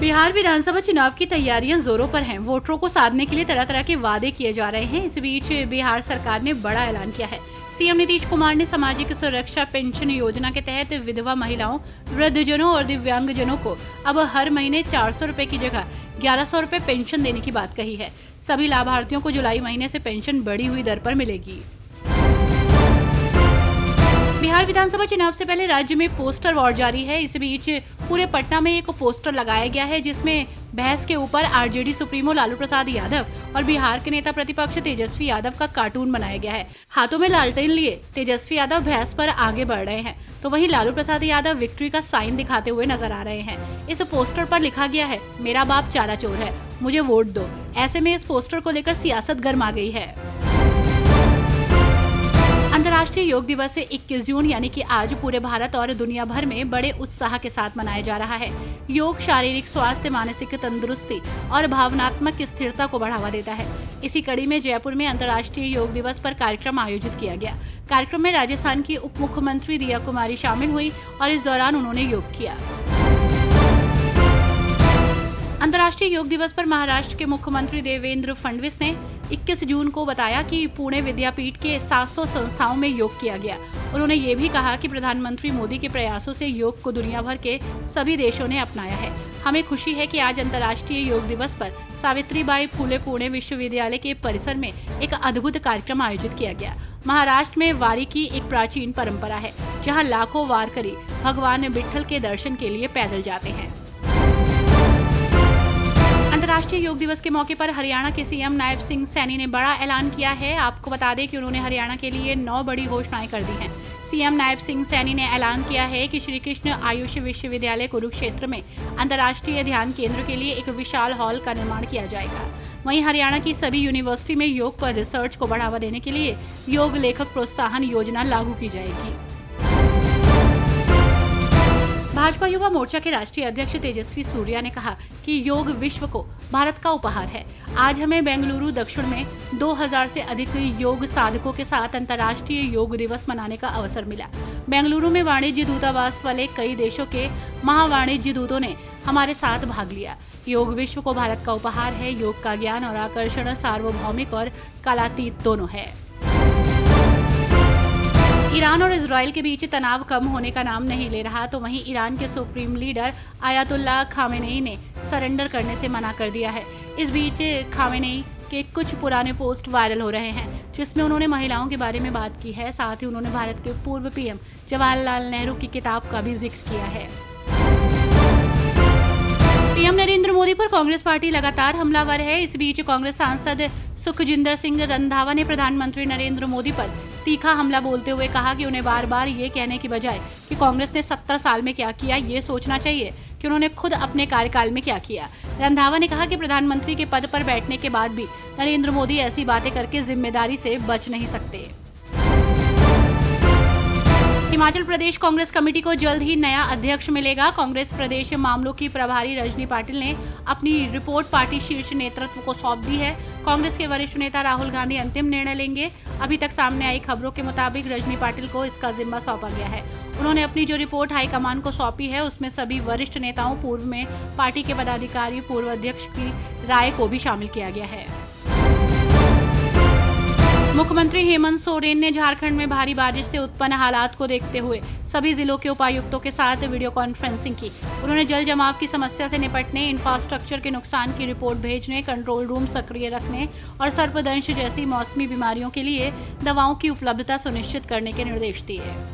बिहार विधानसभा चुनाव की तैयारियां जोरों पर हैं। वोटरों को साधने के लिए तरह तरह के वादे किए जा रहे हैं। इस बीच बिहार सरकार ने बड़ा ऐलान किया है। सीएम नीतीश कुमार ने सामाजिक सुरक्षा पेंशन योजना के तहत विधवा महिलाओं, वृद्धजनों और दिव्यांगजनों को अब हर महीने 400 रुपए की जगह 1100 रुपए पेंशन देने की बात कही है। सभी लाभार्थियों को जुलाई महीने से पेंशन बढ़ी हुई दर पर मिलेगी। बिहार विधानसभा चुनाव से पहले राज्य में पोस्टर वॉर जारी है। इस बीच पूरे पटना में एक पोस्टर लगाया गया है जिसमें भैंस के ऊपर आरजेडी सुप्रीमो लालू प्रसाद यादव और बिहार के नेता प्रतिपक्ष तेजस्वी यादव का कार्टून बनाया गया है। हाथों में लालटेन लिए तेजस्वी यादव भैंस पर आगे बढ़ रहे हैं, तो वहीं लालू प्रसाद यादव विक्ट्री का साइन दिखाते हुए नजर आ रहे हैं। इस पोस्टर पर लिखा गया है, मेरा बाप चारा चोर है, मुझे वोट दो। ऐसे में इस पोस्टर को लेकर सियासत गर्मा गई है। अंतर्राष्ट्रीय योग दिवस से 21 जून यानी कि आज पूरे भारत और दुनिया भर में बड़े उत्साह के साथ मनाया जा रहा है। योग शारीरिक स्वास्थ्य, मानसिक तंदुरुस्ती और भावनात्मक स्थिरता को बढ़ावा देता है। इसी कड़ी में जयपुर में अंतर्राष्ट्रीय योग दिवस पर कार्यक्रम आयोजित किया गया। कार्यक्रम में राजस्थान की उप मुख्यमंत्री दिया कुमारी शामिल हुई और इस दौरान उन्होंने योग किया। अंतर्राष्ट्रीय योग दिवस पर महाराष्ट्र के मुख्यमंत्री देवेंद्र फडणवीस ने 21 जून को बताया कि पुणे विद्यापीठ के 700 संस्थाओं में योग किया गया। उन्होंने ये भी कहा कि प्रधानमंत्री मोदी के प्रयासों से योग को दुनिया भर के सभी देशों ने अपनाया है। हमें खुशी है कि आज अंतर्राष्ट्रीय योग दिवस पर सावित्रीबाई फुले पुणे विश्वविद्यालय के परिसर में एक अद्भुत कार्यक्रम आयोजित किया गया। महाराष्ट्र में वारी की एक प्राचीन परंपरा है, जहाँ लाखों वारकरी भगवान विट्ठल के दर्शन के लिए पैदल जाते हैं। अंतर्राष्ट्रीय योग दिवस के मौके पर हरियाणा के सीएम नायब सिंह सैनी ने बड़ा ऐलान किया है। आपको बता दें कि उन्होंने हरियाणा के लिए 9 बड़ी घोषणाएं कर दी हैं। सीएम नायब सिंह सैनी ने ऐलान किया है कि श्री कृष्ण आयुष विश्वविद्यालय कुरुक्षेत्र में अंतर्राष्ट्रीय ध्यान केंद्र के लिए एक विशाल हॉल का निर्माण किया जाएगा। वहीं हरियाणा की सभी यूनिवर्सिटी में योग पर रिसर्च को बढ़ावा देने के लिए योग लेखक प्रोत्साहन योजना लागू की जाएगी। भाजपा युवा मोर्चा के राष्ट्रीय अध्यक्ष तेजस्वी सूर्या ने कहा कि योग विश्व को भारत का उपहार है। आज हमें बेंगलुरु दक्षिण में 2000 से अधिक योग साधकों के साथ अंतर्राष्ट्रीय योग दिवस मनाने का अवसर मिला। बेंगलुरु में वाणिज्य दूतावास वाले कई देशों के महावाणिज्य दूतों ने हमारे साथ भाग लिया। योग विश्व को भारत का उपहार है। योग का ज्ञान और आकर्षण सार्वभौमिक और कालातीत दोनों है। ईरान और इजराइल के बीच तनाव कम होने का नाम नहीं ले रहा, तो वहीं ईरान के सुप्रीम लीडर आयतुल्लाह खामेनेई ने सरेंडर करने से मना कर दिया है। इस बीच खामेनेई के कुछ पुराने पोस्ट वायरल हो रहे हैं, जिसमें उन्होंने महिलाओं के बारे में बात की है। साथ ही उन्होंने भारत के पूर्व पीएम जवाहरलाल नेहरू की किताब का भी जिक्र किया है। पीएम नरेंद्र मोदी पर कांग्रेस पार्टी लगातार हमलावर है। इस बीच कांग्रेस सांसद सुखजिंदर सिंह रंधावा ने प्रधानमंत्री नरेंद्र मोदी पर तीखा हमला बोलते हुए कहा कि उन्हें बार बार ये कहने की बजाय कि कांग्रेस ने 70 साल में क्या किया, ये सोचना चाहिए कि उन्होंने खुद अपने कार्यकाल में क्या किया। रंधावा ने कहा कि प्रधानमंत्री के पद पर बैठने के बाद भी नरेंद्र मोदी ऐसी बातें करके जिम्मेदारी से बच नहीं सकते। हिमाचल प्रदेश कांग्रेस कमेटी को जल्द ही नया अध्यक्ष मिलेगा। कांग्रेस प्रदेश मामलों की प्रभारी रजनी पाटिल ने अपनी रिपोर्ट पार्टी शीर्ष नेतृत्व को सौंप दी है। कांग्रेस के वरिष्ठ नेता राहुल गांधी अंतिम निर्णय लेंगे। अभी तक सामने आई खबरों के मुताबिक रजनी पाटिल को इसका जिम्मा सौंपा गया है। उन्होंने अपनी जो रिपोर्ट हाईकमान को सौंपी है, उसमें सभी वरिष्ठ नेताओं, पूर्व में पार्टी के पदाधिकारी, पूर्व अध्यक्ष की राय को भी शामिल किया गया है। मुख्यमंत्री हेमंत सोरेन ने झारखंड में भारी बारिश से उत्पन्न हालात को देखते हुए सभी जिलों के उपायुक्तों के साथ वीडियो कॉन्फ्रेंसिंग की। उन्होंने जल जमाव की समस्या से निपटने, इंफ्रास्ट्रक्चर के नुकसान की रिपोर्ट भेजने, कंट्रोल रूम सक्रिय रखने और सर्पदंश जैसी मौसमी बीमारियों के लिए दवाओं की उपलब्धता सुनिश्चित करने के निर्देश दिए।